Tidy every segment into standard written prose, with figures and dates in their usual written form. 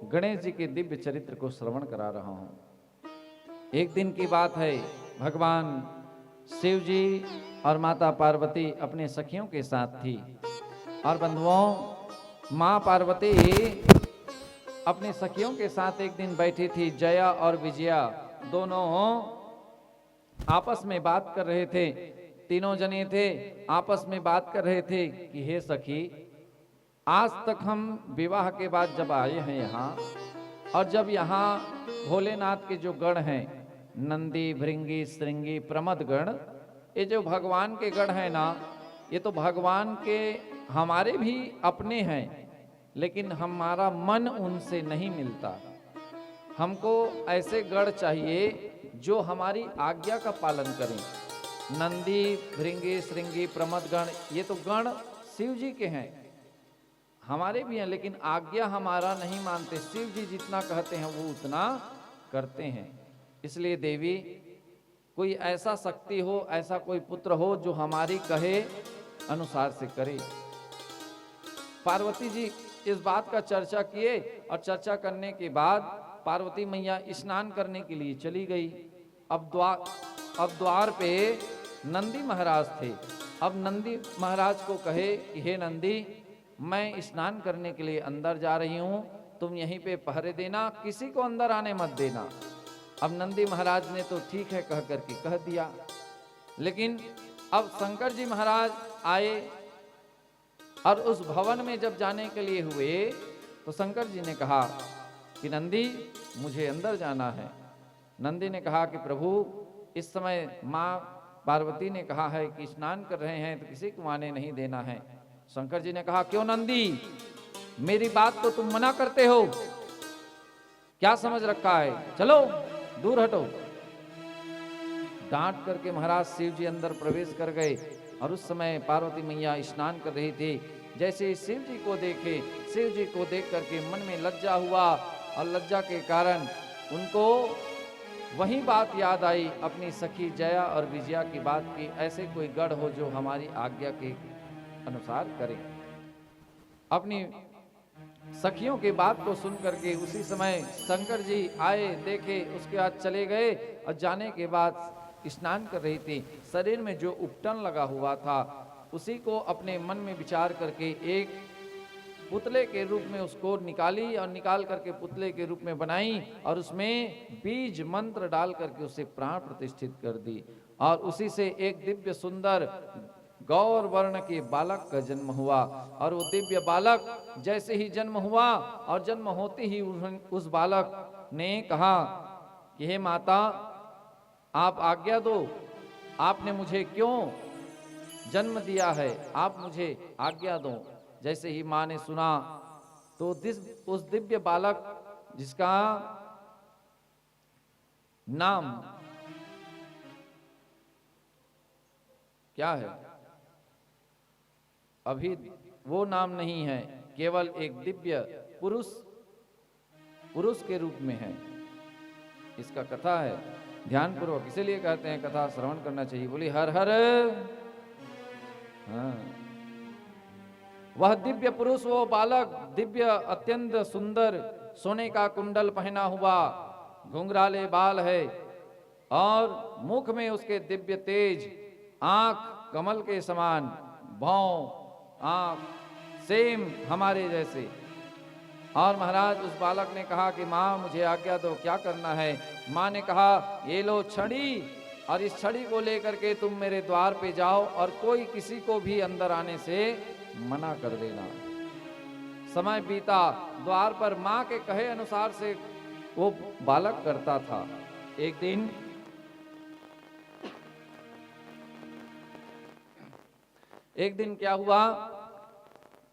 गणेश जी के दिव्य चरित्र को श्रवण करा रहा हूं। एक दिन की बात है, भगवान शिव जी और माता पार्वती अपने सखियों के साथ थी। और बंधुओं, माँ पार्वती अपने सखियों के साथ एक दिन बैठी थी। जया और विजया दोनों आपस में बात कर रहे थे। तीनों जने थे, आपस में बात कर रहे थे कि हे सखी, आज तक हम विवाह के बाद जब आए हैं यहाँ, और जब यहाँ भोलेनाथ के जो गण हैं, नंदी, भृंगी, श्रृंगी, प्रमद गण, ये जो भगवान के गण हैं ना, ये तो भगवान के हमारे भी अपने हैं, लेकिन हमारा मन उनसे नहीं मिलता। हमको ऐसे गण चाहिए जो हमारी आज्ञा का पालन करें। नंदी, भृंगी, श्रृंगी, प्रमद गण, ये तो गण शिव जी के हैं, हमारे भी हैं, लेकिन आज्ञा हमारा नहीं मानते। शिव जी जितना कहते हैं वो उतना करते हैं। इसलिए देवी, कोई ऐसा शक्ति हो, ऐसा कोई पुत्र हो जो हमारी कहे अनुसार से करे। पार्वती जी इस बात का चर्चा किए, और चर्चा करने के बाद पार्वती मैया स्नान करने के लिए चली गई। अब द्वार पे नंदी महाराज थे। अब नंदी महाराज को कहे कि हे नंदी, मैं स्नान करने के लिए अंदर जा रही हूं, तुम यहीं पे पहरे देना, किसी को अंदर आने मत देना। अब नंदी महाराज ने तो ठीक है कह करके कह दिया। लेकिन अब शंकर जी महाराज आए और उस भवन में जब जाने के लिए हुए, तो शंकर जी ने कहा कि नंदी, मुझे अंदर जाना है। नंदी ने कहा कि प्रभु, इस समय माँ पार्वती ने कहा है कि स्नान कर रहे हैं तो किसी को आने नहीं देना है। शंकर जी ने कहा, क्यों नंदी, मेरी बात तो तुम मना करते हो, क्या समझ रखा है, चलो दूर हटो। डांट करके महाराज शिव जी अंदर प्रवेश कर गए। और उस समय पार्वती मैया स्नान कर रही थी। जैसे शिव जी को देखे, शिव जी को देख करके मन में लज्जा हुआ, और लज्जा के कारण उनको वही बात याद आई, अपनी सखी जया और विजया की बात की, ऐसे कोई गढ़ हो जो हमारी आज्ञा के अनुसार करे। अपनी सखियों की बात को सुन करके उसी समय शंकर जी आए, देखे, उसके बाद चले गए। और जाने के बाद स्नान कर रही थी, शरीर में जो उपटन लगा हुआ था उसी को अपने मन में विचार करके एक पुतले के रूप में उसको निकाली, और निकाल करके पुतले के रूप में बनाई, और उसमें बीज मंत्र डाल करके उसे प्राण प्रतिष्ठित कर दी। और उसी से एक दिव्य सुंदर गौर वर्ण के बालक का जन्म हुआ। और वो दिव्य बालक जैसे ही जन्म हुआ, और जन्म होते ही उस बालक ने कहा कि हे माता, आप आज्ञा दो, आपने मुझे क्यों जन्म दिया है, आप मुझे आज्ञा दो। जैसे ही माँ ने सुना, तो उस दिव्य बालक जिसका नाम क्या है, अभी वो नाम नहीं है, केवल एक दिव्य पुरुष के रूप में है। इसका कथा है, ध्यानपूर्वक, इसीलिए कहते हैं कथा श्रवण करना चाहिए। बोली हर हर। हाँ, वह दिव्य पुरुष, वो बालक दिव्य, अत्यंत सुंदर, सोने का कुंडल पहना हुआ, घुंघराले बाल है, और मुख में उसके दिव्य तेज, आंख कमल के समान, भौं आंख सेम हमारे जैसे। और महाराज उस बालक ने कहा कि माँ, मुझे आज्ञा दो, क्या करना है। माँ ने कहा, ये लो छड़ी, और इस छड़ी को लेकर के तुम मेरे द्वार पे जाओ, और कोई किसी को भी अंदर आने से मना कर देना। समय बीता, द्वार पर माँ के कहे अनुसार से वो बालक करता था। एक दिन क्या हुआ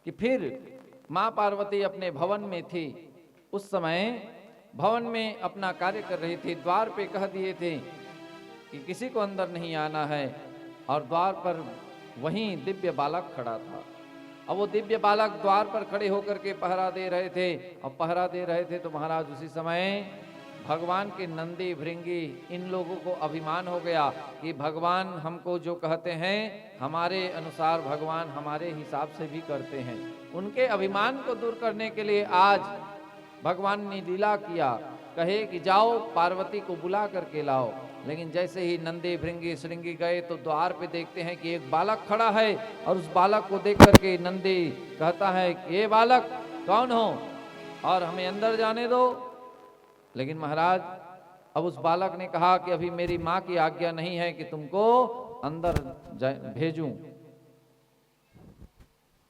कि फिर माँ पार्वती अपने भवन में थी। उस समय भवन में अपना कार्य कर रही थी। द्वार पे कह दिए थे कि किसी को अंदर नहीं आना है, और द्वार पर वहीं दिव्य बालक खड़ा था। अब वो दिव्य बालक द्वार पर खड़े होकर के पहरा दे रहे थे, और पहरा दे रहे थे तो महाराज उसी समय भगवान के नंदी, भृंगी, इन लोगों को अभिमान हो गया कि भगवान हमको जो कहते हैं हमारे अनुसार भगवान हमारे हिसाब से भी करते हैं। उनके अभिमान को दूर करने के लिए आज भगवान ने लीला किया, कहे कि जाओ पार्वती को बुला करके लाओ। लेकिन जैसे ही नंदी भृंगी श्रृंगी गए तो द्वार पे देखते हैं कि एक बालक खड़ा है, और उस बालक को देख करके नंदी कहता है कि ये बालक कौन हो और हमें अंदर जाने दो। लेकिन महाराज अब उस बालक ने कहा कि अभी मेरी माँ की आज्ञा नहीं है कि तुमको अंदर भेजूं।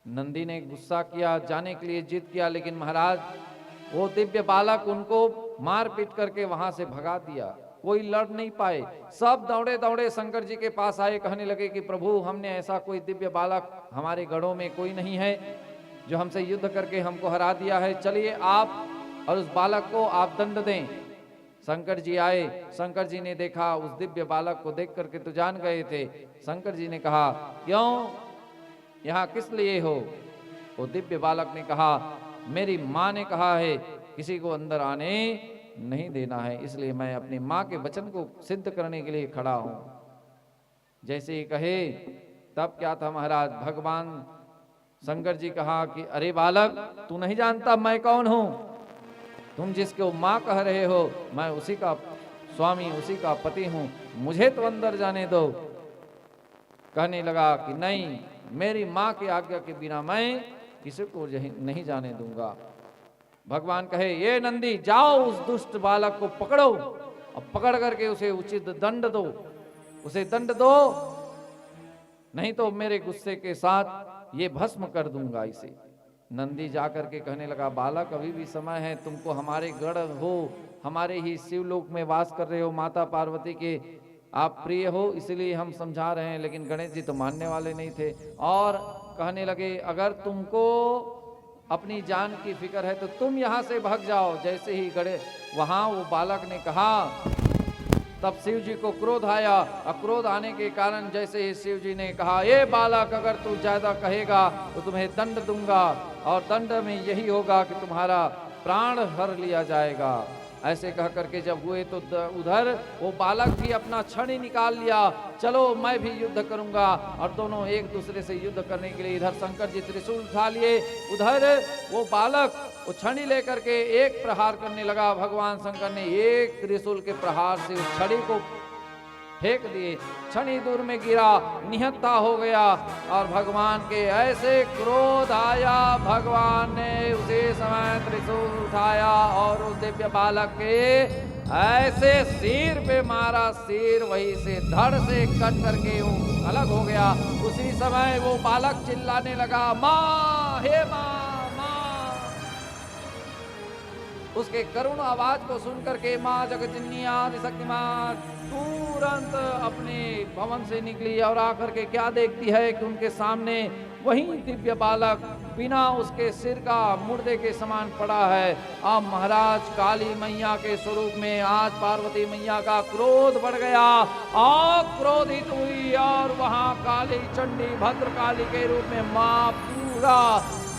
नंदी ने गुस्सा किया, जाने के लिए जिद किया, लेकिन महाराज वो दिव्य बालक उनको मार पीट करके वहां से भगा दिया। कोई लड़ नहीं पाए, सब दौड़े दौड़े शंकर जी के पास आए, कहने लगे कि प्रभु हमने ऐसा कोई दिव्य बालक हमारे गढ़ों में कोई नहीं है जो हमसे युद्ध करके हमको हरा दिया है, चलिए आप और उस बालक को आप दंड दें। शंकर जी आए, शंकर जी ने देखा उस दिव्य बालक को देख करके तो जान गए थे। शंकर जी ने कहा क्यों यहाँ किस लिए हो? वो दिव्य बालक ने कहा मेरी माँ ने कहा है किसी को अंदर आने नहीं देना है, इसलिए मैं अपनी माँ के वचन को सिद्ध करने के लिए खड़ा हूं। जैसे ही कहे तब क्या था महाराज, भगवान शंकर जी कहा कि अरे बालक तू नहीं जानता मैं कौन हूं? तुम जिसको माँ कह रहे हो मैं उसी का स्वामी उसी का पति हूं, मुझे तो अंदर जाने दो। कहने लगा कि नहीं, मेरी माँ की आज्ञा के बिना मैं किसी को नहीं जाने दूंगा। भगवान कहे ये नंदी जाओ उस दुष्ट बालक को पकड़ो और पकड़ करके उसे उचित दंड दो, उसे दंड दो, नहीं तो मेरे गुस्से के साथ ये भस्म कर दूंगा इसे। नंदी जाकर के कहने लगा बालक अभी भी समय है, तुमको हमारे गढ़ हो, हमारे ही शिवलोक में वास कर रहे हो, माता पार्वती के आप प्रिय हो, इसलिए हम समझा रहे हैं। लेकिन गणेश जी तो मानने वाले नहीं थे और कहने लगे अगर तुमको अपनी जान की फिक्र है तो तुम यहां से भाग जाओ। जैसे ही गड़े वहां वो बालक ने कहा तब शिव जी को क्रोध आया, और क्रोध आने के कारण जैसे ही शिव जी ने कहा ये बालक अगर तू ज्यादा कहेगा तो तुम्हें दंड दूंगा, और दंड में यही होगा कि तुम्हारा प्राण हर लिया जाएगा। ऐसे कह करके जब हुए तो उधर वो बालक भी अपना छड़ी निकाल लिया, चलो मैं भी युद्ध करूंगा, और दोनों एक दूसरे से युद्ध करने के लिए इधर शंकर जी त्रिशूल उठा लिए, उधर वो बालक वो छड़ी लेकर के एक प्रहार करने लगा। भगवान शंकर ने एक त्रिशूल के प्रहार से उस छड़ी को फेंक दिए, छड़ी दूर में गिरा, निहत्था हो गया। और भगवान के ऐसे क्रोध आया, भगवान ने उसी समय त्रिशूल उठाया और उस दिव्य बालक के ऐसे सिर पे मारा, सिर वही से धड़ से कट करके अलग हो गया। उसी समय वो बालक चिल्लाने लगा माँ हे माँ। उसके करुण आवाज को सुन करके माँ जगतजननी आदि शक्तिमान तुरंत अपने भवन से निकली और आकर के क्या देखती है कि उनके सामने वही दिव्य बालक बिना उसके सिर का मुर्दे के समान पड़ा है। अब महाराज काली मैया के स्वरूप में आज पार्वती मैया का क्रोध बढ़ गया और क्रोधित हुई, और वहां काली चंडी भद्रकाली के रूप में माँ पूरा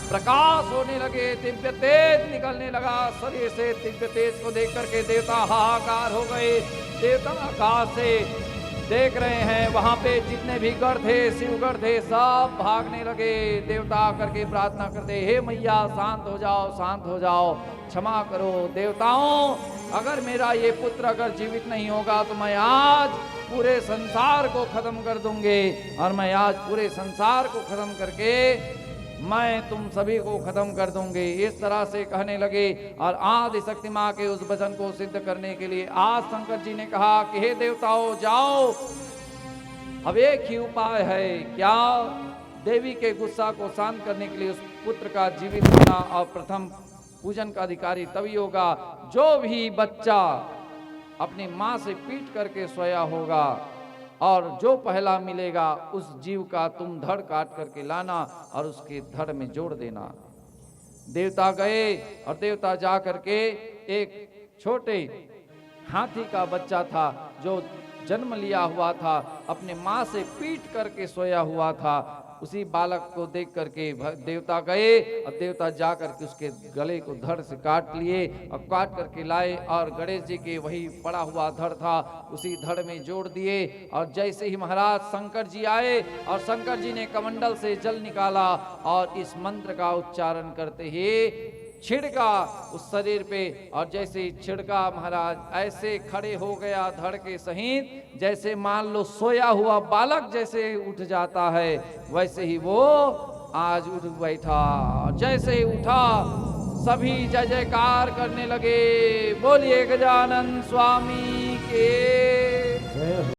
प्रकाश होने लगे, दिव्य तेज निकलने लगा शरीर से। दिव्य तेज को देख करके देवता हाहाकार हो गए, देवता आकाश से देख रहे हैं, वहां पे जितने भी गढ़ थे शिवगढ़ थे सब भागने लगे। देवता आकर के प्रार्थना करते हे मैया शांत हो जाओ, शांत हो जाओ, क्षमा करो देवताओं, अगर मेरा ये पुत्र अगर जीवित नहीं होगा तो मैं आज पूरे संसार को खत्म कर दूंगे, और मैं आज पूरे संसार को खत्म करके मैं तुम सभी को खत्म कर दूंगी। इस तरह से कहने लगे और आदि शक्ति माँ के उस वचन को सिद्ध करने के लिए आज शंकर जी ने कहा कि हे देवताओं जाओ, अब एक ही उपाय है, क्या देवी के गुस्सा को शांत करने के लिए उस पुत्र का जीवित होना, और प्रथम पूजन का अधिकारी तभी होगा जो भी बच्चा अपनी माँ से पीट करके सोया होगा, और जो पहला मिलेगा उस जीव का तुम धड़ काट करके लाना और उसके धड़ में जोड़ देना। देवता गए और देवता जा करके एक छोटे हाथी का बच्चा था जो जन्म लिया हुआ था, अपने माँ से पीट करके सोया हुआ था, उसी बालक को देख करके देवता गए और देवता जा करके उसके गले को धड़ से काट लिए और काट करके लाए, और गणेश जी के वही पड़ा हुआ धड़ था उसी धड़ में जोड़ दिए। और जैसे ही महाराज शंकर जी आए और शंकर जी ने कमंडल से जल निकाला और इस मंत्र का उच्चारण करते ही छिड़का उस शरीर पे, और जैसे ही छिड़का महाराज ऐसे खड़े हो गया धड़ के सहित, जैसे मान लो सोया हुआ बालक जैसे उठ जाता है, वैसे ही वो आज उठ बैठा। जैसे ही उठा सभी जय जयकार करने लगे, बोलिए गजानन स्वामी के।